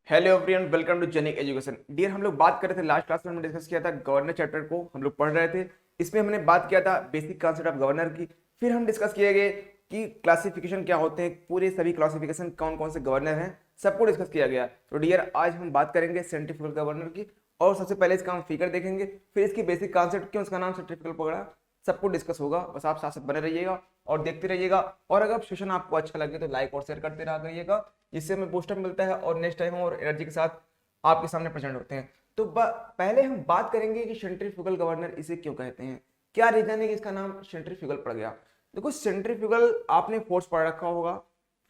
Hello everyone, welcome to Genic education. Dear, हम लोग बात कर रहे थे लास्ट क्लास में, हमने डिस्कस किया था गवर्नर चैप्टर को हम लोग पढ़ रहे थे। इसमें हमने बात किया था बेसिक कॉन्सेप्ट ऑफ गवर्नर की। फिर हम डिस्कस किए गए कि क्लासिफिकेशन क्या होते हैं, पूरे सभी क्लासिफिकेशन कौन कौन से गवर्नर हैं, सबको डिस्कस किया गया। तो डियर, आज हम बात करेंगे सेंट्रीफ्यूगल गवर्नर की। और सबसे पहले इसका हम फिगर देखेंगे, फिर इसकी बेसिक कॉन्सेप्ट, क्यों इसका नाम सेंट्रीफ्यूगल पड़ा, सबको डिस्कस होगा। बस आप साथ साथ बने रहिएगा और देखते रहिएगा। और अगर सेशन आपको अच्छा लगे तो लाइक और शेयर करते रहा करिएगा, जिससे हमें बूस्टअप मिलता है और नेक्स्ट टाइम और एनर्जी के साथ आपके सामने प्रेजेंट होते हैं। तो पहले हम बात करेंगे कि सेंट्रीफ्यूगल गवर्नर इसे क्यों कहते हैं, क्या रीजन है कि इसका नाम सेंट्रीफ्यूगल पड़ गया। देखो, सेंट्रीफ्यूगल आपने फोर्स पढ़ रखा होगा,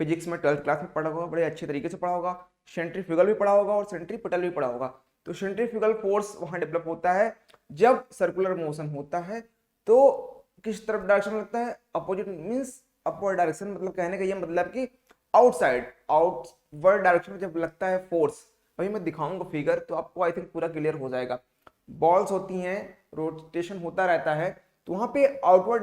फिजिक्स में 12th क्लास में पढ़ा होगा, बड़े अच्छे तरीके से पढ़ा होगा। सेंट्रीफ्यूगल भी पढ़ा होगा और सेंट्रीपिटल भी पढ़ा होगा। तो सेंट्रीफ्यूगल फोर्स वहां डेवलप होता है जब सर्कुलर मोशन होता है। तो किस तरफ डायरेक्शन लगता है, अपोजिट मींस अपवर्ड डायरेक्शन, मतलब कहने का ये मतलब कि आउटसाइड, आउटवर्ड डायरेक्शन में जब लगता है फोर्स। वही मैं दिखाऊंगा फिगर, तो आपको आई थिंक पूरा क्लियर हो जाएगा। बॉल्स होती हैं, रोटेशन होता रहता है, तो वहां पे आउटवर्ड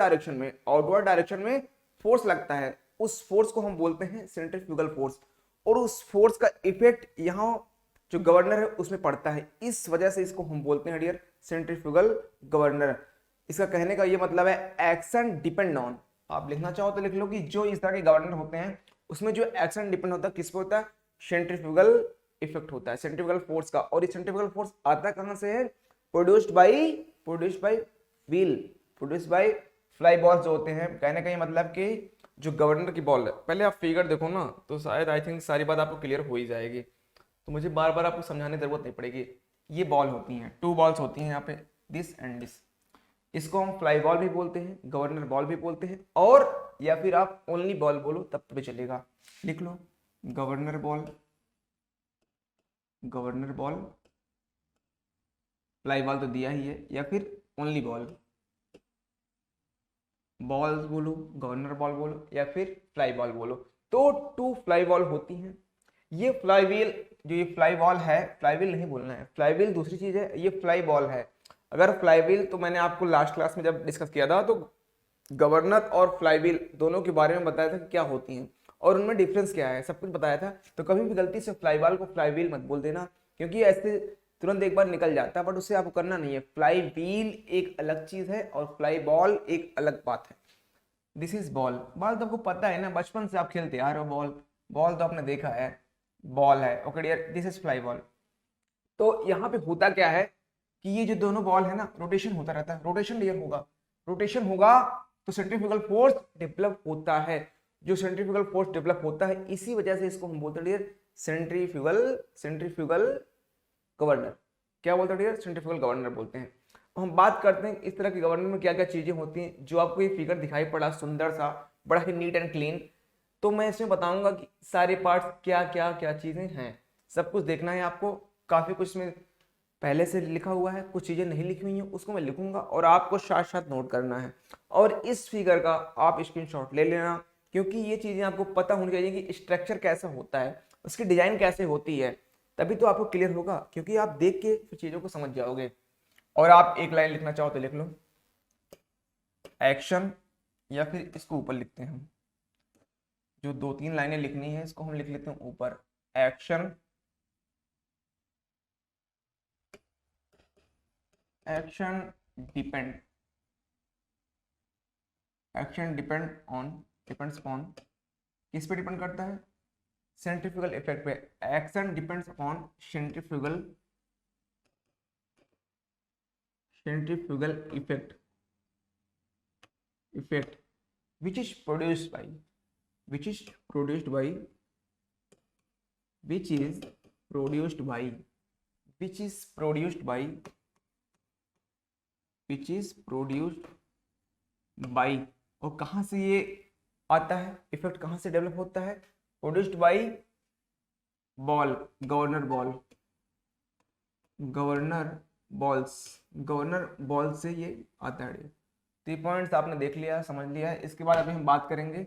डायरेक्शन में फोर्स लगता है। उस फोर्स को हम बोलते हैं सेंट्रीफ्यूगल फोर्स। और उस फोर्स का इफेक्ट यहाँ जो गवर्नर है उसमें पड़ता है, इस वजह से इसको हम बोलते हैं डियर सेंट्रीफ्यूगल गवर्नर। इसका कहने का ये मतलब है एक्शन डिपेंड ऑन, आप लिखना चाहो तो लिख लो कि जो इस तरह के गवर्नर होते हैं उसमें जो एक्शन डिपेंड होता है किस पे होता है, सेंट्रीफ्यूगल इफेक्ट होता है सेंट्रीफ्यूगल फोर्स का। और ये सेंट्रीफ्यूगल फोर्स आता कहां से है, produced by wheel, produced by fly balls जो होते हैं। कहने का ये मतलब कि जो गवर्नर की बॉल है, पहले आप फिगर देखो ना तो शायद आई थिंक सारी बात आपको क्लियर हो ही जाएगी, तो मुझे बार बार आपको समझाने की जरूरत नहीं पड़ेगी। ये बॉल होती हैं, 2 बॉल्स होती हैं यहाँ पे, दिस एंड दिस। इसको हम फ्लाई बॉल भी बोलते हैं, गवर्नर बॉल भी बोलते हैं, और या फिर आप ओनली बॉल बोलो तब भी चलेगा। लिख लो governor ball, governor ball, fly ball तो दिया ही है, या फिर ओनली बॉल, बॉल्स बोलो, गवर्नर बॉल बोलो, या फिर फ्लाई बॉल बोलो। तो 2 फ्लाई बॉल होती हैं। ये फ्लाई व्हील, जो ये फ्लाई बॉल है, फ्लाई व्हील नहीं बोलना है, फ्लाई व्हील दूसरी चीज है, ये फ्लाई बॉल है। अगर फ्लाई व्हील तो मैंने आपको लास्ट क्लास में जब डिस्कस किया था तो गवर्नर और फ्लाई व्हील दोनों के बारे में बताया था कि क्या होती हैं और उनमें डिफरेंस क्या है, सब कुछ बताया था। तो कभी भी गलती से फ्लाई बॉल को फ्लाई व्हील मत बोल देना, क्योंकि ऐसे तुरंत एक बार निकल जाता है, बट उससे आपको करना नहीं है। फ्लाई व्हील एक अलग चीज है और फ्लाई बॉल एक अलग बात है। दिस इज बॉल, बॉल तो आपको पता है ना, बचपन से आप खेलते आ रहे हो बॉल, बॉल तो आपने देखा है, बॉल है। Okay dear, this is fly ball. तो यहाँ पे होता क्या है कि ये जो दोनों बॉल है ना, रोटेशन होता रहता है, रोटेशन डियर होगा, रोटेशन होगा तो सेंट्रीफ्यूगल फोर्स डेवलप होता है। जो सेंट्रीफ्यूगल फोर्स डेवलप होता है इसी वजह से इसको हम बोलते हैं डियर सेंट्रीफ्यूगल, सेंट्रीफ्यूगल गवर्नर। क्या बोलते हैं डियर, सेंट्रीफ्यूगल गवर्नर बोलते हैं। हम बात करते हैं इस तरह के गवर्नर में क्या क्या चीजें होती हैं। जो आपको ये फिगर दिखाई पड़ा सुंदर सा, बड़ा ही नीट एंड क्लीन, तो मैं इसमें बताऊंगा कि सारे पार्ट्स क्या क्या क्या चीजें हैं, सब कुछ देखना है आपको। काफी कुछ में पहले से लिखा हुआ है, कुछ चीजें नहीं लिखी हुई हैं उसको मैं लिखूंगा और आपको साथ साथ नोट करना है। और इस फिगर का आप स्क्रीनशॉट ले लेना, क्योंकि ये चीजें आपको पता होनी चाहिए कि स्ट्रक्चर कैसा होता है, उसकी डिजाइन कैसे होती है, तभी तो आपको क्लियर होगा। क्योंकि आप देख के फिर चीजों को समझ जाओगे। और आप एक लाइन लिखना चाहो तो लिख लो एक्शन, या फिर इसको ऊपर लिखते हैं हम, जो 2-3 लाइनें लिखनी है इसको हम लिख लेते हैं ऊपर, action, action depend, action depend on, depends on, किस पे डिपेंड करता है, सेंट्रीफ्यूगल इफेक्ट पे। Action depends upon centrifugal, centrifugal effect, effect which is produced by, which is produced by, which is produced by, which is produced by, which is produced by। और कहां से ये आता है, इफेक्ट कहां से डेवलप होता है, produced by ball, governor ball, governor balls, governor ball से ये आता है। 3 पॉइंट्स आपने देख लिया, समझ लिया है। इसके बाद अभी हम बात करेंगे,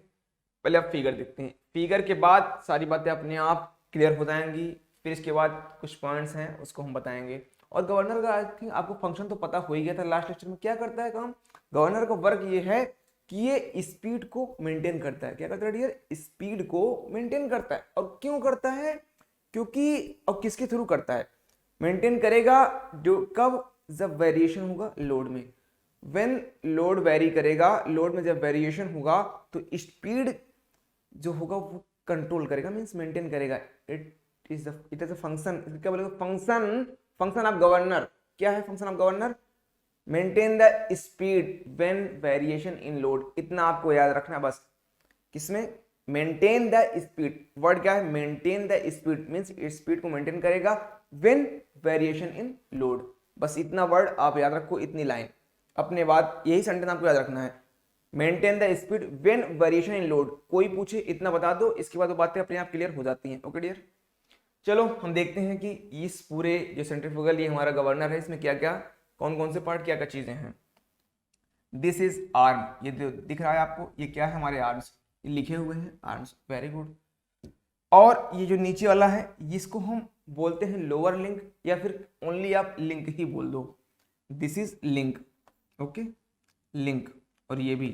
पहले आप फिगर देखते हैं, फिगर के बाद सारी बातें अपने आप क्लियर हो जाएंगी। फिर इसके बाद कुछ पॉइंट्स हैं उसको हम बताएंगे। और गवर्नर का आई थिंक आपको फंक्शन तो पता हो ही गया था लास्ट लेक्चर में, क्या करता है काम। गवर्नर का वर्क ये है कि ये स्पीड को मेंटेन करता है। क्या करता है डियर, स्पीड को मेंटेन करता है। और क्यों करता है, क्योंकि अब किसके थ्रू करता है, मेंटेन करेगा जो कब, जब वेरिएशन होगा लोड में। व्हेन लोड वेरी करेगा, लोड में जब वेरिएशन होगा तो स्पीड जो होगा वो कंट्रोल करेगा, मीन्स मेंटेन करेगा। इट इज अ फंक्शन, क्या बोलेगा, फंक्शन ऑफ गवर्नर। क्या है function of governor? Maintain the speed when variation in load. इतना आपको याद रखना बस। किसमें? Maintain the speed. वर्ड क्या है? Maintain the speed, means speed को मेंटेन करेगा व्हेन वेरिएशन इन लोड। बस इतना वर्ड आप याद रखो, इतनी लाइन। अपने बाद यही सेंटेंस आपको याद रखना है, maintain the speed when variation in load. कोई पूछे इतना बता दो, इसके बाद वो बातें अपने आप क्लियर हो जाती हैं। ओके डियर, चलो हम देखते हैं कि इस पूरे जो सेंट्रीफ्यूगल ये हमारा गवर्नर है, इसमें क्या क्या, कौन कौन से पार्ट, क्या क्या चीजें हैं। दिस इज आर्म, ये दिख रहा है आपको, ये क्या है, हमारे आर्म्स, ये लिखे हुए हैं आर्म्स, वेरी गुड। और ये जो नीचे वाला है इसको हम बोलते हैं लोअर लिंक, या फिर ओनली आप लिंक ही बोल दो। This is link, okay, link. और ये भी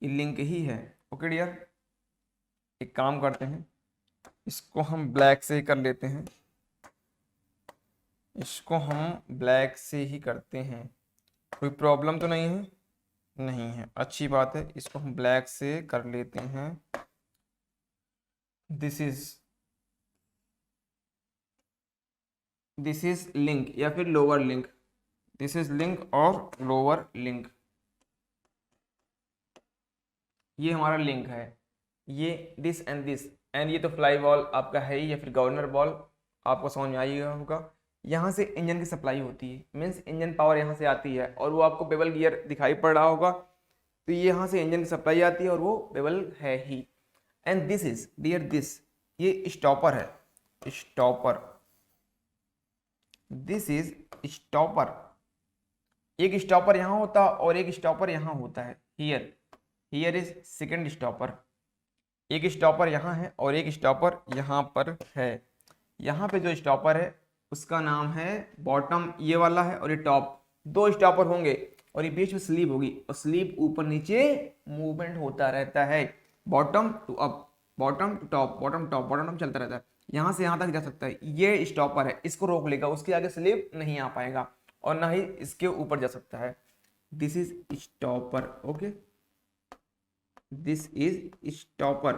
ये लिंक ही है। ओके डियर, एक काम करते हैं, इसको हम ब्लैक से ही कर लेते हैं, इसको हम ब्लैक से ही करते हैं। कोई प्रॉब्लम तो नहीं है? नहीं है, अच्छी बात है। इसको हम ब्लैक से कर लेते हैं। दिस इज लिंक या फिर lower link. This is link और लोअर लिंक, ये हमारा लिंक है। ये दिस एंड दिस, एंड ये तो फ्लाई बॉल आपका है ही, या फिर गवर्नर बॉल, आपको समझ में आइएगा होगा। यहाँ से इंजन की सप्लाई होती है, मीन्स इंजन पावर यहाँ से आती है, और वो आपको बेवल गियर दिखाई पड़ रहा होगा, तो ये यहाँ से इंजन की सप्लाई आती है और वो बेवल है ही। And this is dear, this ये स्टॉपर है, स्टॉपर। This is stopper. एक स्टॉपर यहाँ होता और एक स्टॉपर यहाँ होता है। Here is second stopper. एक स्टॉपर यहाँ है और एक स्टॉपर यहाँ पर है। यहाँ पे जो स्टॉपर है उसका नाम है बॉटम, ये वाला है, और ये टॉप। दो स्टॉपर होंगे और ये बीच में स्लीव होगी, और स्लीव ऊपर नीचे मूवमेंट होता रहता है, bottom to up, bottom to top, bottom top, bottom top चलता रहता है। यहाँ से यहाँ तक जा सकता है। ये स्टॉपर है, इसको रोक लेगा, उसके आगे स्लीव नहीं आ पाएगा और ना ही इसके ऊपर जा सकता है। This is stopper, okay, this is stopper.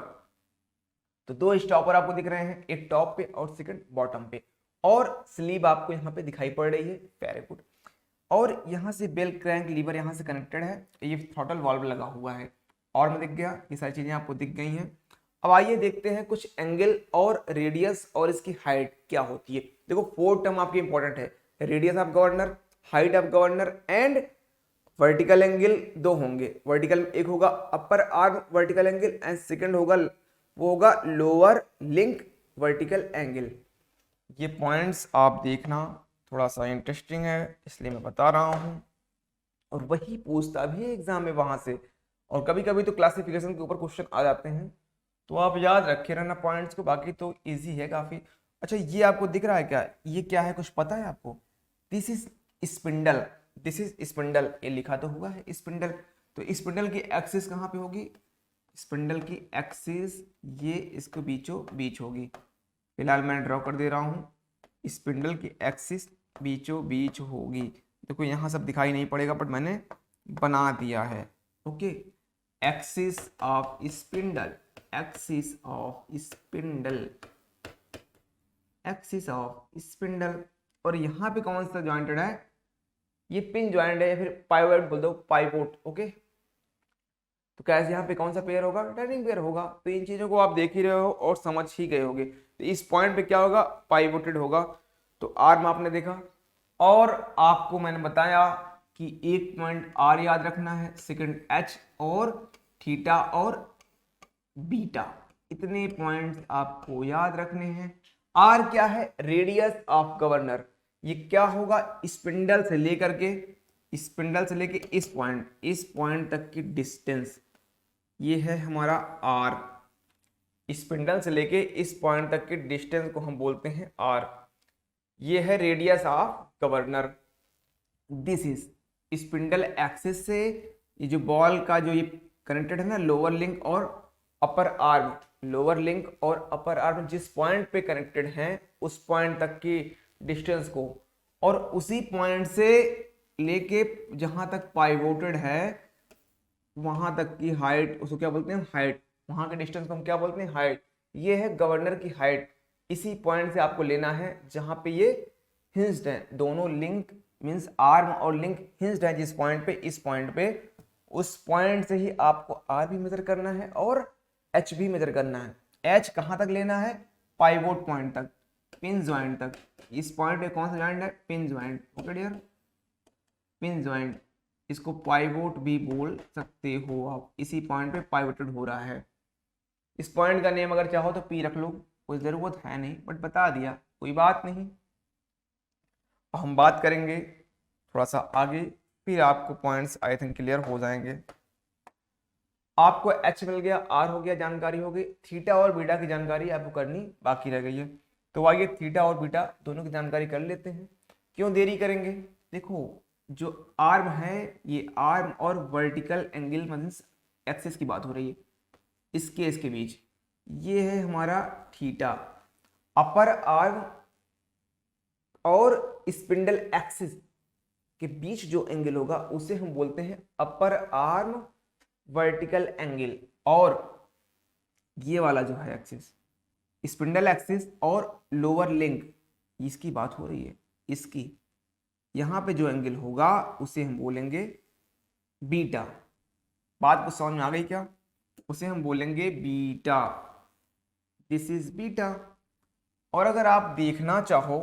तो दो स्टॉपर आपको दिख रहे हैं, एक टॉप पे और सेकंड बॉटम पे, और स्लीव आपको यहाँ पे दिखाई पड़ रही है, वेरी गुड। और यहाँ से बेल क्रैंक लीवर यहाँ से कनेक्टेड है, ये थ्रॉटल वाल्व लगा हुआ है, और में दिख गया, ये सारी चीजें आपको दिख गई हैं। अब आइए देखते हैं कुछ एंगल और रेडियस और इसकी हाइट क्या होती है। देखो 4 टर्म आपकी इंपॉर्टेंट है, radius of governor, height of governor and vertical angle. दो होंगे, वर्टिकल एक होगा अपर arm vertical angle and second होगा वो होगा लोअर लिंक वर्टिकल एंगल। ये पॉइंट्स आप देखना, थोड़ा सा इंटरेस्टिंग है इसलिए मैं बता रहा हूँ, और वही पूछता भी है एग्जाम में वहां से, और कभी कभी तो क्लासिफिकेशन के ऊपर क्वेश्चन आ जाते हैं, तो आप याद रखे रहना पॉइंट्स को, बाकी तो इजी है काफी। अच्छा ये आपको दिख रहा है क्या, ये क्या है, कुछ पता है आपको? This is spindle, this is spindle, ये लिखा तो हुआ है स्पिंडल। तो स्पिंडल की एक्सिस कहाँ पे होगी? स्पिंडल की एक्सिस ये इसके बीचों बीच होगी। फिलहाल मैं ड्रॉ कर दे रहा हूँ, स्पिंडल की एक्सिस बीचों बीच होगी। देखो यहाँ सब दिखाई नहीं पड़ेगा बट मैंने बना दिया है, okay. Axis of spindle, axis of spindle, axis of spindle. और यहाँ पे कौन सा जॉइंटेड है? ये पिन जॉइंट है, या फिर पाइवोट बोल दो, पाइवोट, ओके। तो कैसे यहाँ पे कौन सा पेयर होगा? टर्निंग पेयर होगा। तो इन चीजों को आप देख ही रहे हो और समझ ही गए होगे। तो इस पॉइंट पे क्या होगा? पाइवोटेड होगा। तो आर्म आपने देखा, और आपको मैंने बताया कि एक पॉइंट आर याद रखना है, सेकंड एच, और थीटा और बीटा, इतने पॉइंट्स आपको याद रखने हैं। आर क्या है? Radius of governor. ये क्या होगा? स्पिंडल से लेकर के, स्पिंडल से लेके इस पॉइंट तक की डिस्टेंस, ये है हमारा आर। स्पिंडल से लेके इस पॉइंट तक की डिस्टेंस को हम बोलते हैं आर। ये है radius of governor. This is spindle axis से ये जो बॉल का जो ये कनेक्टेड है ना, लोअर लिंक और अपर आर्म, लोअर लिंक और अपर आर्म जिस पॉइंट पे कनेक्टेड हैं उस पॉइंट तक की डिस्टेंस को, और उसी पॉइंट से लेके जहां तक पाइवोटेड है वहां तक की हाइट, उसको क्या बोलते हैं, हाइट। वहां के डिस्टेंस को हम क्या बोलते हैं, हाइट। ये है गवर्नर की हाइट। इसी पॉइंट से आपको लेना है जहां पे ये हिंज्ड है, दोनों लिंक मींस आर्म और लिंक हिंज्ड है जिस पॉइंट पे, इस पॉइंट पे, उस पॉइंट से ही आपको आर भी मेजर करना है और एच भी मेजर करना है। एच कहां तक लेना है, पाइवोट पॉइंट तक, पिन ज्वाइंट तक। इस पॉइंट पे कौन सा ज्वाइंट है, pin joint. Okay dear, pin joint, इसको पाइवोट भी बोल सकते हो आप। इसी पॉइंट पे पाइवोटेड हो रहा है। इस पॉइंट का नेम अगर चाहो तो पी रख लो, कोई ज़रूरत है नहीं, बट बता दिया, कोई बात नहीं। हम बात करेंगे थोड़ा सा आगे, फिर आपको पॉइंट्स आई थिंक क्लियर हो जाएंगे। आपको एच मिल गया, आर हो गया, जानकारी हो गई। थीटा और बीटा की जानकारी आपको करनी बाकी रह गई है। तो आइए थीटा और बीटा दोनों की जानकारी कर लेते हैं, क्यों देरी करेंगे। देखो जो आर्म है, ये आर्म और वर्टिकल एंगल मींस एक्सिस की बात हो रही है, इसके इसके बीच ये है हमारा थीटा। अपर आर्म और स्पिंडल एक्सिस के बीच जो एंगल होगा उसे हम बोलते हैं अपर आर्म वर्टिकल एंगल। और ये वाला जो है एक्सिस, स्पिंडल एक्सिस और लोअर लिंक, इसकी बात हो रही है, इसकी यहां पे जो एंगल होगा उसे हम बोलेंगे बीटा। बात को समझ में आ गई क्या, उसे हम बोलेंगे बीटा, दिस इज बीटा। और अगर आप देखना चाहो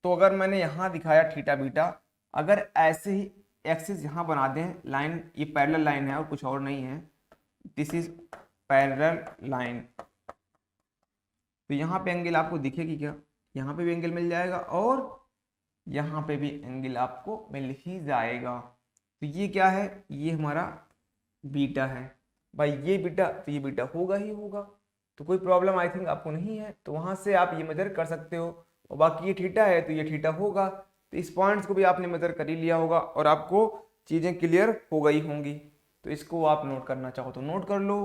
तो अगर मैंने यहां दिखाया थीटा बीटा, अगर ऐसे ही एक्सिस यहां बना दें, लाइन ये पैरेलल लाइन है और कुछ और नहीं है, दिस इज पैरेलल लाइन, तो यहाँ पे एंगल आपको दिखेगी क्या, यहाँ पे भी एंगल मिल जाएगा और यहाँ पे भी एंगल आपको मिल ही जाएगा। तो ये क्या है, ये हमारा बीटा है भाई, ये बीटा, तो ये बीटा होगा ही होगा। तो कोई प्रॉब्लम आई थिंक आपको नहीं है, तो वहां से आप ये मेजर कर सकते हो। और बाकी ये थीटा है तो ये थीटा होगा, तो इस पॉइंट्स को भी आपने मेजर कर ही लिया होगा और आपको चीजें क्लियर हो गई होंगी। तो इसको आप नोट करना चाहो तो नोट कर लो,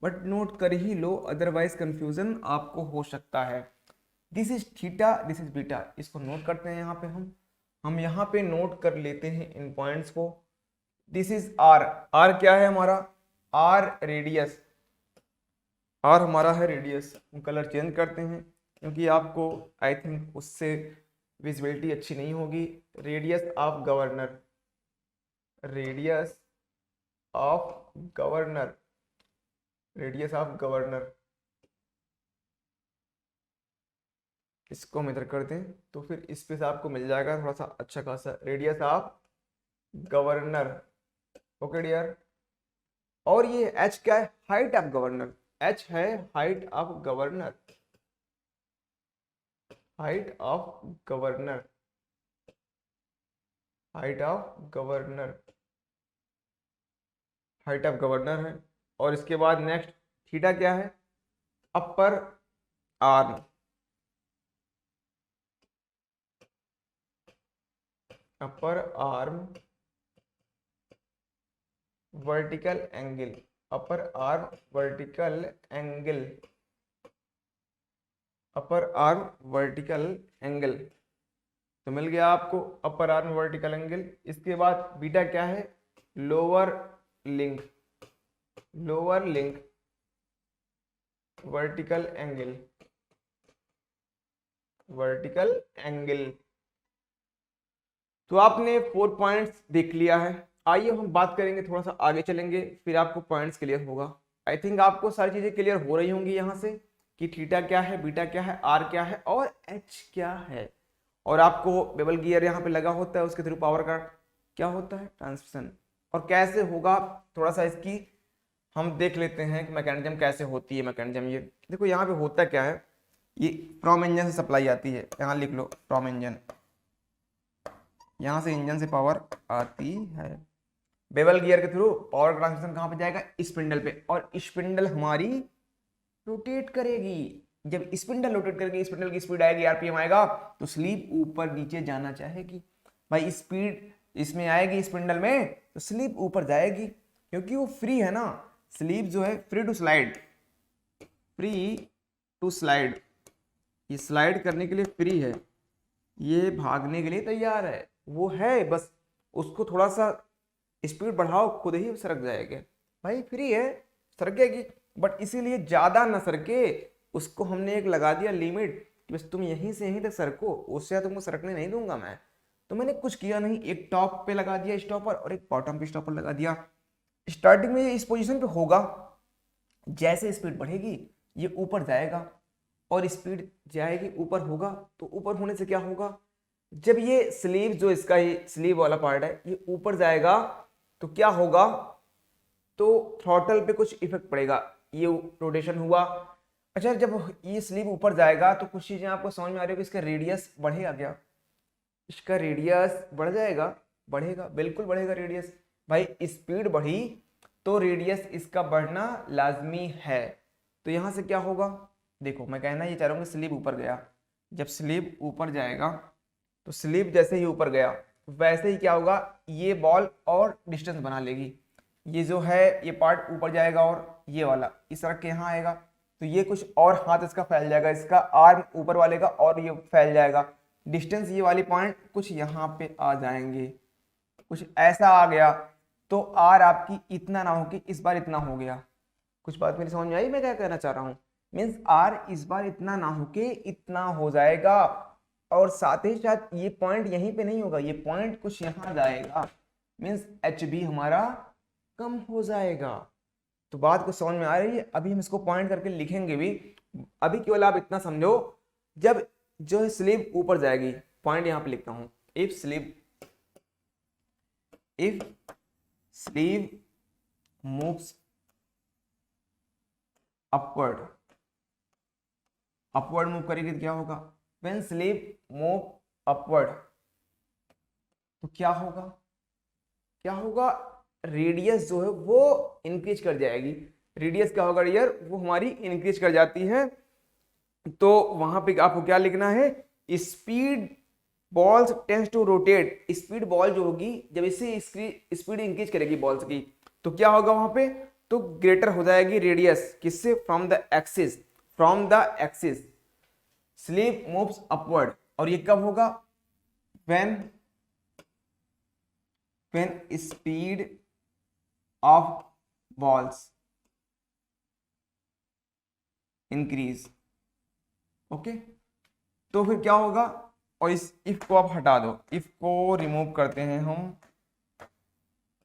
बट नोट कर ही लो, अदरवाइज कंफ्यूजन आपको हो सकता है। This is theta, this is beta, इसको नोट करते हैं यहाँ पे हम यहाँ पे नोट कर लेते हैं इन पॉइंट्स को। दिस इज आर, आर क्या है हमारा, आर रेडियस, आर हमारा है रेडियस। हम कलर चेंज करते हैं क्योंकि आपको आई थिंक उससे विजिबिलिटी अच्छी नहीं होगी। Radius of governor, radius of governor, radius of governor, इसको मेजर कर दें तो फिर इस पे से आपको मिल जाएगा थोड़ा सा अच्छा खासा, radius of governor. Okay dear, और ये एच क्या है, हाइट ऑफ गवर्नर, एच है height of governor, height of governor, height of governor, height of governor है। और इसके बाद नेक्स्ट थीटा क्या है, upper arm, upper arm vertical angle, upper arm vertical angle, upper arm vertical angle, तो मिल गया आपको अपर आर्म वर्टिकल एंगल। इसके बाद बीटा क्या है, lower link, lower link vertical angle, vertical angle. तो आपने 4 पॉइंट्स देख लिया है। आइए हम बात करेंगे, थोड़ा सा आगे चलेंगे, फिर आपको पॉइंट्स क्लियर होगा। आई थिंक आपको सारी चीजें क्लियर हो रही होंगी यहाँ से कि थीटा क्या है, बीटा क्या है, आर क्या है और एच क्या है। और आपको बेबल गियर यहाँ पे लगा होता है, उसके थ्रू पावर का क्या होता है, ट्रांसमिशन। और कैसे होगा थोड़ा सा इसकी हम देख लेते हैं कि मैकेनिज्म कैसे होती है। मैकेनिज्म ये देखो, यहाँ पे होता क्या है, ये फ्रॉम इंजन से सप्लाई आती है, यहाँ लिख लो फ्रॉम इंजन, यहाँ से इंजन से पावर आती है। बेवल गियर के थ्रू पावर ट्रांसमिशन कहाँ पे जाएगा, स्पिंडल पे, और स्पिंडल हमारी रोटेट करेगी। जब स्पिंडल रोटेट करेगी, स्पिंडल की स्पीड आएगी, आरपीएम आएगा, तो स्लीप ऊपर नीचे जाना चाहेगी भाई, स्पीड इसमें आएगी स्पिंडल में तो स्लीप ऊपर जाएगी, क्योंकि वो फ्री है ना। स्लीप जो है free to slide, free to slide, ये स्लाइड करने के लिए फ्री है, ये भागने के लिए तैयार है, वो है, बस उसको थोड़ा सा स्पीड बढ़ाओ खुद ही सरक जाएगा। भाई फ्री है, सरकेगी, बट इसीलिए ज्यादा ना सरके, उसको हमने एक लगा दिया लिमिट, बस तुम यहीं से यहीं तक सरको, उससे ज्यादा तुमको सरकने नहीं दूंगा मैं। तो मैंने कुछ किया नहीं, एक टॉप पे लगा दिया स्टॉपर और एक बॉटम पे स्टॉपर लगा दिया। स्टार्टिंग में ये इस पोजीशन पे होगा, जैसे स्पीड बढ़ेगी ये ऊपर जाएगा, और स्पीड जाएगी ऊपर होगा, तो ऊपर होने से क्या होगा, जब ये स्लीव जो इसका ही स्लीव वाला पार्ट है ये ऊपर जाएगा तो क्या होगा, तो थ्रॉटल पे कुछ इफेक्ट पड़ेगा, ये रोटेशन हुआ। अच्छा, जब ये स्लीव ऊपर जाएगा तो कुछ चीजें आपको समझ में आ रही है कि इसका रेडियस बढ़ेगा क्या, इसका रेडियस बढ़ जाएगा, बढ़ेगा, बिल्कुल बढ़ेगा रेडियस। भाई स्पीड बढ़ी तो रेडियस इसका बढ़ना लाजमी है। तो यहां से क्या होगा, देखो मैं कहना ये चाह रहा हूँ कि स्लीव ऊपर गया, जब स्लीव ऊपर जाएगा तो स्लीव जैसे ही ऊपर गया वैसे ही क्या होगा, ये बॉल और डिस्टेंस बना लेगी, ये जो है ये पार्ट ऊपर जाएगा और ये वाला इस तरह के यहाँ आएगा, तो ये कुछ और हाथ इसका फैल जाएगा, इसका आर्म ऊपर वाले का और ये फैल जाएगा, डिस्टेंस ये वाली पॉइंट कुछ यहाँ पे आ जाएंगे, कुछ ऐसा आ गया, तो आर आपकी इतना ना हो कि इस बार इतना हो गया। कुछ बात मेरी समझ में आई मैं क्या कहना चाह रहा हूँ, मीन्स आर इस बार इतना ना हो के इतना हो जाएगा, और साथ ही साथ ये पॉइंट यहीं पे नहीं होगा, ये पॉइंट कुछ यहाँ जाएगा, मीन्स एच बी हमारा कम हो जाएगा। तो बात को समझ में आ रही है, अभी हम इसको पॉइंट करके लिखेंगे भी, अभी केवल आप इतना समझो, जब जो है स्लीव ऊपर जाएगी, पॉइंट यहां पे लिखता हूं, if sleeve moves upward, upward move करेगी तो क्या होगा, व्हेन स्लीव मूव अपवर्ड तो क्या होगा, क्या होगा, रेडियस जो है वो इंक्रीज कर जाएगी, रेडियस क्या होगा डियर, वो हमारी इंक्रीज कर जाती है। तो वहां पे आपको क्या लिखना है, speed balls tends to rotate, speed ball जो होगी जब इसे स्पीड इंक्रीज करेगी बॉल्स की तो क्या होगा वहां पे, तो ग्रेटर हो जाएगी रेडियस, किससे, from the axis, sleeve moves upward, और ये कब होगा, when speed of balls increase, okay. तो फिर क्या होगा, और इस इफ को आप हटा दो, इफ को रिमूव करते हैं हम,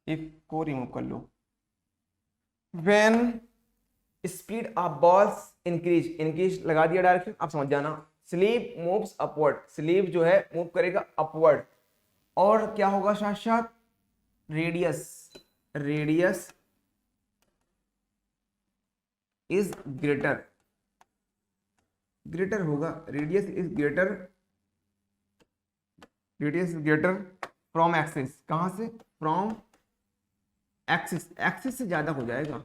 इफ को रिमूव कर लो, when speed of balls increase लगा दिया डायरेक्शन, आप समझ जाना, स्लीव मूव्स अपवर्ड, स्लीव जो है मूव करेगा अपवर्ड, और क्या होगा साथ साथ, रेडियस इज ग्रेटर होगा, radius is greater from axis, कहां से, फ्रॉम एक्सिस से ज्यादा हो जाएगा,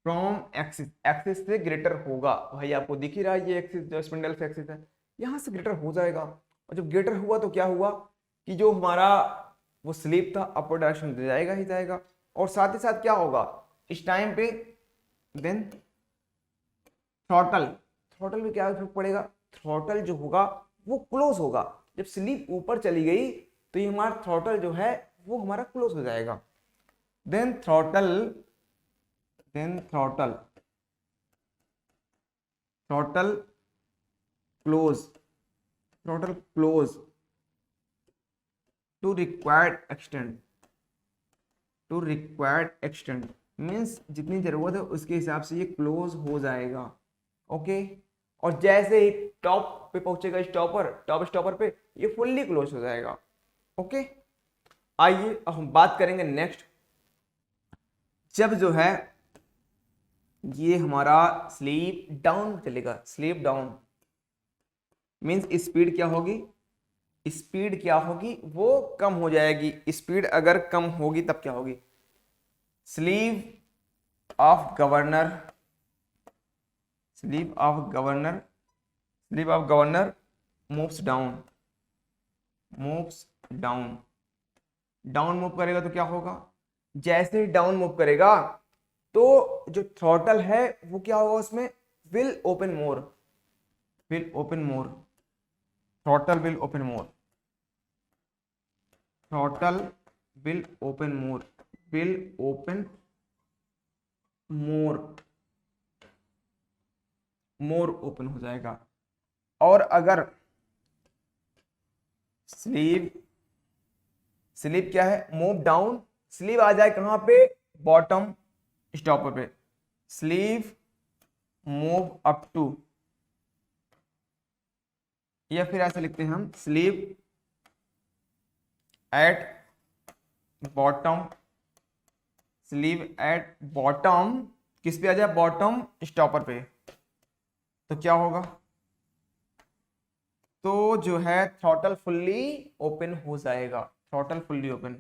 फ्रॉम एक्सिस से ग्रेटर होगा। भाई आपको दिख ही रहा है ये एक्सिस जो स्पिंडल से एक्सिस है, यहां से ग्रेटर हो जाएगा, और जब ग्रेटर हुआ तो क्या हुआ कि जो हमारा वो स्लीप था अपवर्ड डायरेक्शन में जाएगा ही जाएगा, और साथ ही साथ क्या होगा इस टाइम पे, देन थ्रॉटल में क्या इफेक्ट पड़ेगा, थ्रॉटल जो होगा वो क्लोज होगा, जब स्लीप ऊपर चली गई तो ये हमारा थ्रॉटल जो है वो हमारा क्लोज हो जाएगा, then throttle close to required extent, means जितनी जरूरत है उसके हिसाब से ये क्लोज हो जाएगा, ओके। और जैसे ही टॉप पे पहुंचेगा टॉप स्टॉपर पे ये फुल्ली क्लोज हो जाएगा, ओके। आइए अब हम बात करेंगे नेक्स्ट, जब जो है ये हमारा स्लीप डाउन चलेगा, स्लीप डाउन मीन्स स्पीड क्या होगी, वो कम हो जाएगी, स्पीड अगर कम होगी तब क्या होगी, sleeve of governor moves down move करेगा तो क्या होगा, जैसे ही डाउन मूव करेगा तो जो थ्रॉटल है वो क्या होगा उसमें will open more, will open more, throttle will open more, throttle will open more, will open more, more open हो जाएगा। और अगर स्लीव, स्लीव क्या है, मूव डाउन, स्लीव आ जाए कहां पे, बॉटम स्टॉपर पे, स्लीव मूव अप टू, या फिर ऐसे लिखते हैं हम, sleeve at bottom, sleeve at bottom किस पे आ जाए, बॉटम स्टॉपर पे, तो क्या होगा, तो जो है थ्रॉटल फुल्ली ओपन हो जाएगा, throttle fully open,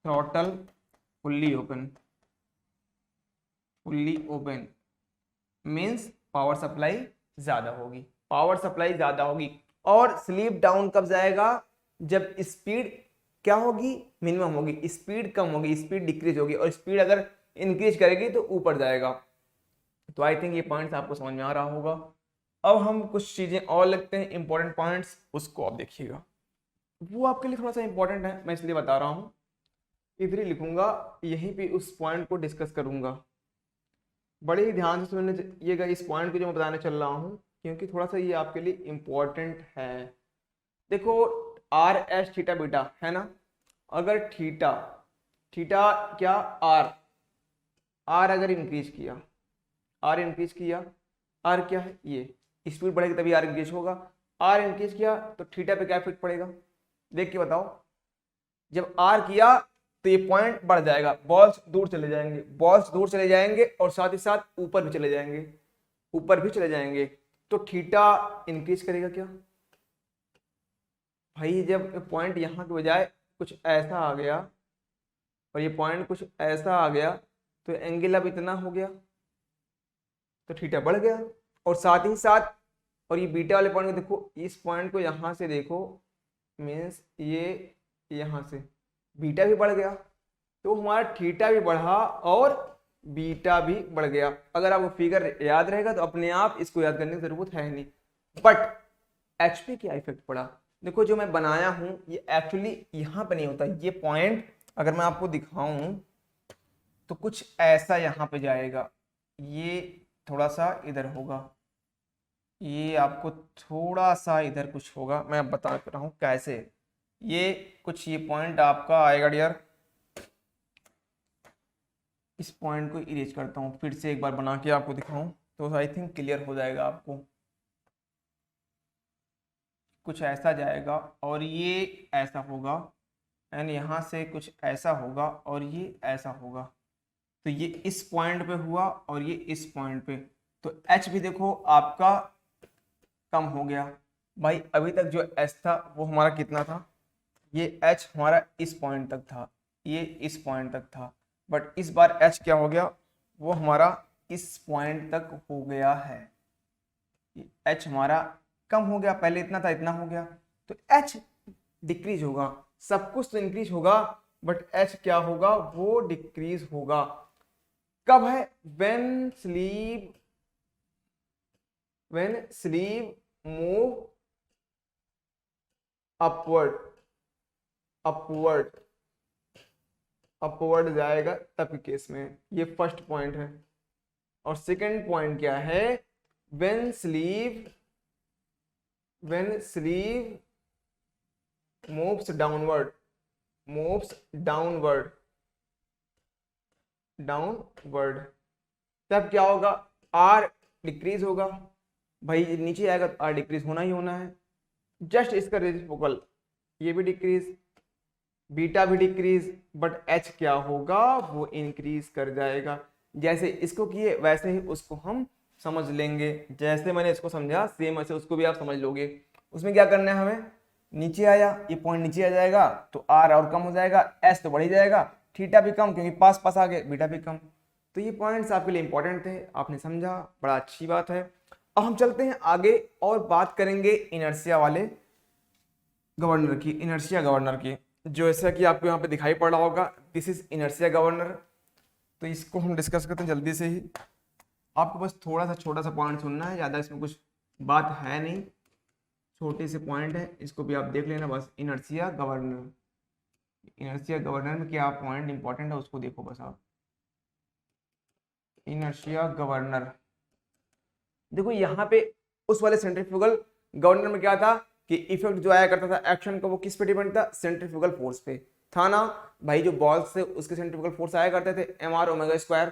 throttle fully open, fully open means power supply ज्यादा होगी, पावर सप्लाई ज्यादा होगी। और स्लीप डाउन कब जाएगा, जब स्पीड क्या होगी, मिनिमम होगी, स्पीड कम होगी, स्पीड डिक्रीज होगी, और स्पीड अगर इंक्रीज करेगी तो ऊपर जाएगा। तो आई थिंक ये पॉइंट्स आपको समझ में आ रहा होगा। अब हम कुछ चीजें और लिखते हैं इंपॉर्टेंट पॉइंट्स, उसको आप देखिएगा, वो आपके लिए थोड़ा सा इंपॉर्टेंट है, मैं इसलिए बता रहा हूँ, इधर ही लिखूंगा, यहीं पे उस पॉइंट को डिस्कस करूंगा। बड़े ही ध्यान से सुनिएगा इस पॉइंट को जो मैं बताने चल रहा हूँ, क्योंकि थोड़ा सा ये आपके लिए इंपॉर्टेंट है। देखो आर एस थीटा बीटा है ना, अगर थीटा, थीटा क्या, आर, आर अगर इंक्रीज किया, आर इंक्रीज किया, आर क्या है, ये स्पीड बढ़ेगी तभी आर इंक्रीज होगा, आर इंक्रीज किया तो थीटा पे क्या इफेक्ट पड़ेगा, देख के बताओ। जब आर किया तो ये पॉइंट बढ़ जाएगा, बॉल्स दूर चले जाएंगे, बॉल्स दूर चले जाएंगे, और साथ ही साथ ऊपर भी चले जाएंगे, ऊपर भी चले जाएंगे, तो थीटा इंक्रीज करेगा क्या भाई। जब पॉइंट यहाँ के बजाय कुछ ऐसा आ गया और ये पॉइंट कुछ ऐसा आ गया, तो एंगल अब इतना हो गया, तो थीटा बढ़ गया। और साथ ही साथ, और ये बीटा वाले पॉइंट को देखो, इस पॉइंट को यहाँ से देखो, मीन्स ये यहाँ से बीटा भी बढ़ गया, तो हमारा थीटा भी बढ़ा और बीटा भी बढ़ गया। अगर आपको फिगर याद रहेगा तो अपने आप इसको याद करने की जरूरत है नहीं। बट एचपी क्या इफेक्ट पड़ा, देखो जो मैं बनाया हूं ये एक्चुअली यहाँ पे नहीं होता, ये पॉइंट अगर मैं आपको दिखाऊं तो कुछ ऐसा यहाँ पे जाएगा, ये थोड़ा सा इधर होगा, ये आपको थोड़ा सा इधर कुछ होगा, मैं बता रहा हूँ कैसे, ये कुछ ये पॉइंट आपका आएगा डियर। इस पॉइंट को इरेज करता हूँ, फिर से एक बार बना के आपको दिखाऊं तो आई थिंक क्लियर हो जाएगा आपको। कुछ ऐसा जाएगा और ये ऐसा होगा, एंड यहाँ से कुछ ऐसा होगा और ये ऐसा होगा, तो ये इस पॉइंट पे हुआ और ये इस पॉइंट पे, तो एच भी देखो आपका कम हो गया भाई। अभी तक जो एच था वो हमारा कितना था, ये एच हमारा इस पॉइंट तक था, ये इस पॉइंट तक था, बट इस बार एच क्या हो गया, वो हमारा इस पॉइंट तक हो गया है, एच हमारा कम हो गया, पहले इतना था इतना हो गया, तो एच डिक्रीज होगा। सब कुछ तो इंक्रीज होगा बट एच क्या होगा, वो डिक्रीज होगा। कब है, when sleeve move upward, upward, upward जाएगा तब के केस में। ये फर्स्ट पॉइंट है। और सेकंड पॉइंट क्या है, when sleeve moves downward, moves downward, downward, तब क्या होगा, आर डिक्रीज होगा भाई, नीचे आएगा तो आर डिक्रीज होना ही होना है। जस्ट इसका रेसिप्रोकल, ये भी डिक्रीज, बीटा भी डिक्रीज, बट एच क्या होगा, वो इंक्रीज कर जाएगा। जैसे इसको किए वैसे ही उसको हम समझ लेंगे, जैसे मैंने इसको समझा सेम ऐसे उसको भी आप समझ लोगे। उसमें क्या करना है हमें, नीचे आया, ये पॉइंट नीचे आ जाएगा तो आर और कम हो जाएगा, एस तो बढ़ ही जाएगा, थीटा भी कम क्योंकि पास पास आ गए, बीटा भी कम। तो ये पॉइंट्स आपके लिए इंपॉर्टेंट थे, आपने समझा, बड़ा अच्छी बात है। अब हम चलते हैं आगे और बात करेंगे इनर्शिया वाले गवर्नर की, इनर्शिया गवर्नर की, जो ऐसा कि आपको यहाँ पे दिखाई पड़ रहा होगा, दिस इज इनर्शिया गवर्नर। तो इसको हम डिस्कस करते हैं जल्दी से ही। आपको बस थोड़ा सा छोटा सा पॉइंट सुनना है, ज़्यादा इसमें कुछ बात है नहीं, छोटे से पॉइंट है, इसको भी आप देख लेना बस। इनर्शिया गवर्नर, इनर्शिया गवर्नर में क्या पॉइंट इंपॉर्टेंट है उसको देखो बस आप। इनर्शिया गवर्नर, देखो यहाँ पे उस वाले सेंट्रीफ्यूगल गवर्नर में क्या था कि इफेक्ट जो आया करता था एक्शन का वो किस पे डिपेंड था, सेंट्रीफ्यूगल फोर्स पे था ना भाई। जो बॉल्स से उसके सेंट्रीफ्यूगल फोर्स आया करते थे mr⍵²।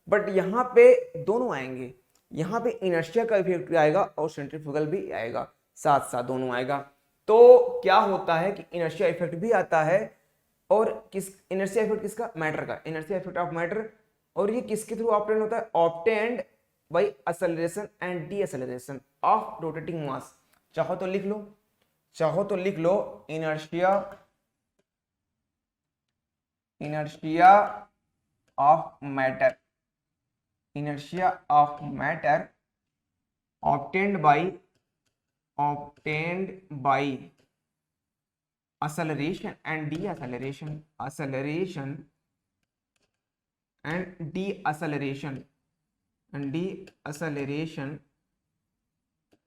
बट यहाँ पे दोनों आएंगे, यहाँ पे इनर्शिया का इफेक्ट भी आएगा और सेंट्रीफ्यूगल भी आएगा, साथ साथ दोनों आएगा। तो क्या होता है कि इनर्शिया इफेक्ट भी आता है, और किस इनर्शिया इफेक्ट किसका, मैटर का, इनर्शिया इफेक्ट ऑफ मैटर। और ये किसके थ्रू ऑब्टेन होता है, obtained by acceleration and deceleration of rotating mass. चाहो तो लिख लो, चाहो तो लिख लो, inertia, inertia of matter, inertia of matter obtained by acceleration and deceleration, acceleration and deceleration and deceleration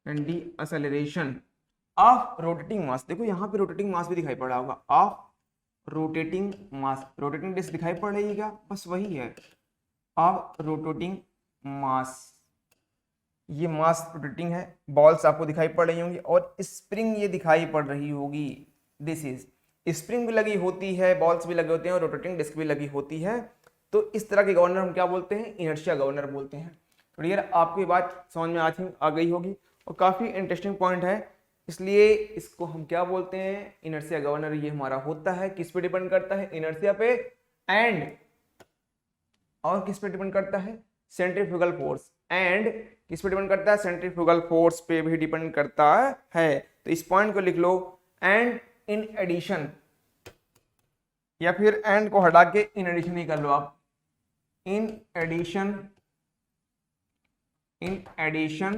and deceleration of rotating mass। देखो यहाँ पे रोटेटिंग मास भी दिखाई पड़ रहा होगा, of rotating mass, rotating disc दिखाई पड़ रही है क्या, बस वही है, ऑफ रोटेटिंग मास। ये मास रोटेटिंग है, बॉल्स आपको दिखाई पड़ रही होंगी और स्प्रिंग ये दिखाई पड़ रही होगी। दिस इज, स्प्रिंग भी लगी होती है, बॉल्स भी लगे होते हैं और रोटेटिंग डिस्क भी लगी होती है। तो इस तरह के गवर्नर हम क्या बोलते हैं, इनर्शिया गवर्नर बोलते हैं। तो यार आपको ये बात समझ में आ गई होगी और काफ़ी इंटरेस्टिंग पॉइंट है, इसलिए इसको हम क्या बोलते हैं, इनर्शिया गवर्नर। ये हमारा होता है, किस पे डिपेंड करता है, इनर्शिया पे, एंड और किस पे डिपेंड करता है, सेंट्रीफ्यूगल फोर्स, एंड किस पे डिपेंड करता है, सेंट्रीफ्यूगल फोर्स पे भी डिपेंड करता है। तो इस पॉइंट को लिख लो, एंड इन एडिशन, या फिर एंड को हटा के इन एडिशन ही कर लो आप, in addition, in addition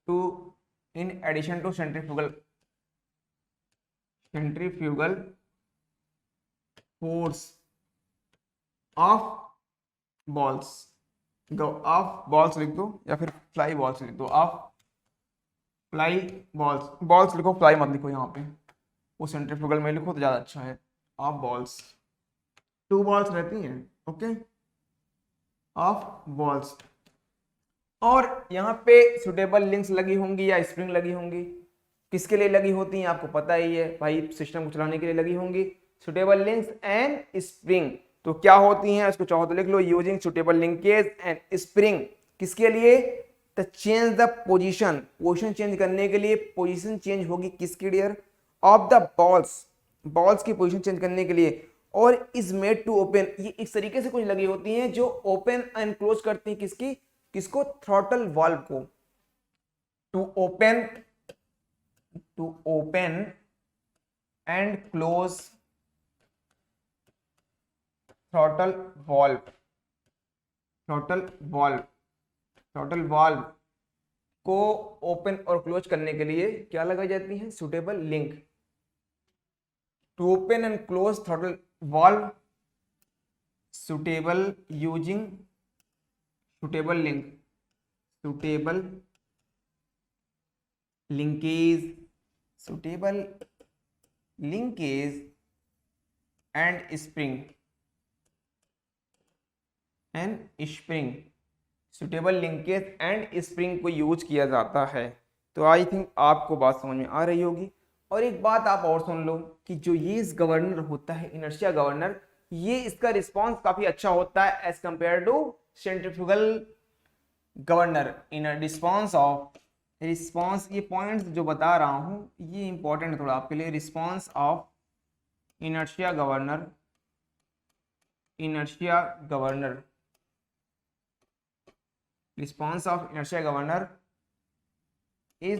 to, in addition to centrifugal, centrifugal force of balls, of balls लिख दो या फिर फ्लाई बॉल्स लिख दो, ऑफ फ्लाई बॉल्स, बॉल्स लिखो, फ्लाई मत लिखो यहाँ पे, वो सेंट्रीफ्यूगल में लिखो तो ज़्यादा अच्छा है। ऑफ बॉल्स, 2 बॉल्स रहती हैं, ओके, ऑफ बॉल्स। और यहाँ पे सुटेबल लिंक्स लगी होंगी या स्प्रिंग लगी होंगी, किसके लिए लगी होती हैं आपको पता ही है भाई, सिस्टम को चलाने के लिए लगी होंगी, सुटेबल लिंक्स एंड स्प्रिंग। तो क्या होती हैं, इसको चाहो तो लिख लो, using suitable linkage and spring, किसके लिए, the change the position, position change करने के लिए, पोजीशन चेंज होगी किसकी dear, of the balls, balls की पोजीशन चेंज करने के लिए। और इज मेड टू ओपन, ये इस तरीके से कुछ लगी होती हैं जो ओपन एंड क्लोज करती हैं किसकी, किसको, थ्रॉटल वाल्व को, to open, to open and close throttle valve, throttle valve, throttle valve को ओपन और क्लोज करने के लिए क्या लगाई जाती है, suitable link, to open and close throttle valve suitable, using suitable link, suitable linkage, suitable linkage and spring, and spring, suitable linkage and spring को यूज किया जाता है। तो आई थिंक आपको बात समझ में आ रही होगी। और एक बात आप और सुन लो कि जो ये इस गवर्नर होता है, इनर्शिया गवर्नर, ये इसका रिस्पांस काफी अच्छा होता है as compared to centrifugal governor. In response of, response, ये पॉइंट्स जो बता रहा हूं ये इंपॉर्टेंट है थोड़ा आपके लिए, response of inertia governor, inertia governor, response of inertia governor is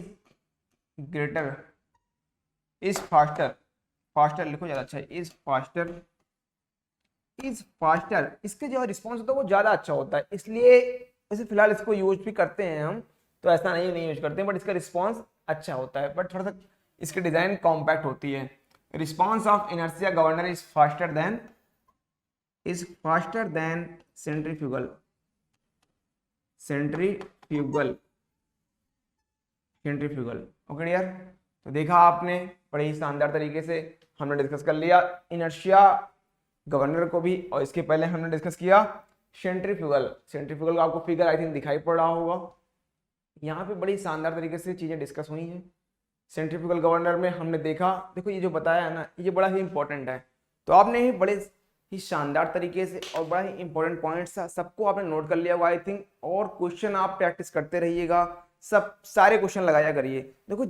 greater, is faster, faster लिखो ज़्यादा अच्छा है, is faster, is faster, इसके जो रिस्पॉन्स होता है वो ज़्यादा अच्छा होता है, इसलिए वैसे फिलहाल इसको यूज भी करते हैं हम, तो ऐसा नहीं यूज करते हैं, बट इसका रिस्पॉन्स अच्छा होता है, बट थोड़ा सा इसकी डिज़ाइन कॉम्पैक्ट होती है। Response of inertia governor is faster than centrifugal, centrifugal, centrifugal. Okay dear, तो देखा आपने बड़े ही शानदार तरीके से हमने डिस्कस कर लिया इनर्शिया गवर्नर को भी, और इसके पहले हमने डिस्कस किया सेंट्रीफ्यूगल। सेंट्रीफ्यूगल का आपको फिगर आई थिंक दिखाई पड़ रहा होगा। यहाँ पे बड़ी शानदार तरीके से चीजें डिस्कस हुई हैं। सेंट्रीफ्यूगल गवर्नर में हमने देखा, देखो ये जो बताया है ना, ये बड़ा ही इंपॉर्टेंट है, तो आपने ही बड़े ही शानदार तरीके से और बड़ा ही इंपॉर्टेंट पॉइंट्स था, सबको आपने नोट कर लिया हुआ आई थिंक। और क्वेश्चन आप प्रैक्टिस करते रहिएगा, सब सारे क्वेश्चन लगाया करिए। देखो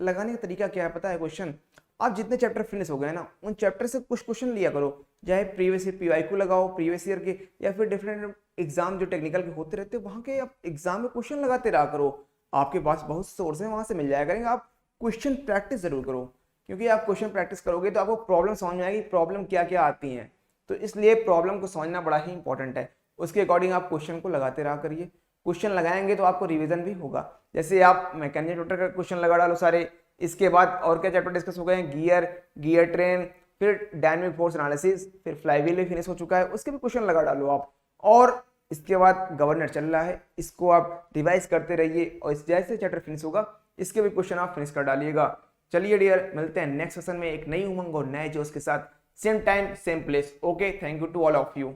लगाने का तरीका क्या है पता है? क्वेश्चन आप जितने चैप्टर फिनिश हो गए ना, उन चैप्टर से कुछ क्वेश्चन लिया करो, चाहे प्रीवियस ईयर PYQ लगाओ प्रीवियस ईयर के, या फिर डिफरेंट एग्जाम जो टेक्निकल के होते रहते हैं वहाँ के आप एग्जाम में क्वेश्चन लगाते रहा करो। आपके पास बहुत सोर्स है, वहाँ से मिल जाया करेंगे। आप क्वेश्चन प्रैक्टिस जरूर करो, क्योंकि आप क्वेश्चन प्रैक्टिस करोगे तो आपको प्रॉब्लम समझ में आएगी, प्रॉब्लम क्या क्या आती हैं। तो इसलिए प्रॉब्लम को समझना बड़ा ही इंपॉर्टेंट है, उसके अकॉर्डिंग आप क्वेश्चन को लगाते रहा करिए। क्वेश्चन लगाएंगे तो आपको रिवीजन भी होगा। जैसे आप मैकेनिकल ट्यूटर का क्वेश्चन लगा डालो सारे, इसके बाद और क्या चैप्टर डिस्कस हो गए हैं, गियर ट्रेन, फिर डायनेमिक फोर्स एनालिसिस, फिर फ्लाईव्हील भी फिनिश हो चुका है, उसके भी क्वेश्चन लगा डालो आप। और इसके बाद गवर्नर चल रहा है, इसको आप रिवाइज करते रहिए, और इस जैसे चैप्टर फिनिश होगा इसके भी क्वेश्चन आप फिनिश कर डालिएगा। चलिए डियर, मिलते हैं नेक्स्ट सेशन में एक नई उमंग और नए जोश के साथ, same time same place. Okay, thank you to all of you.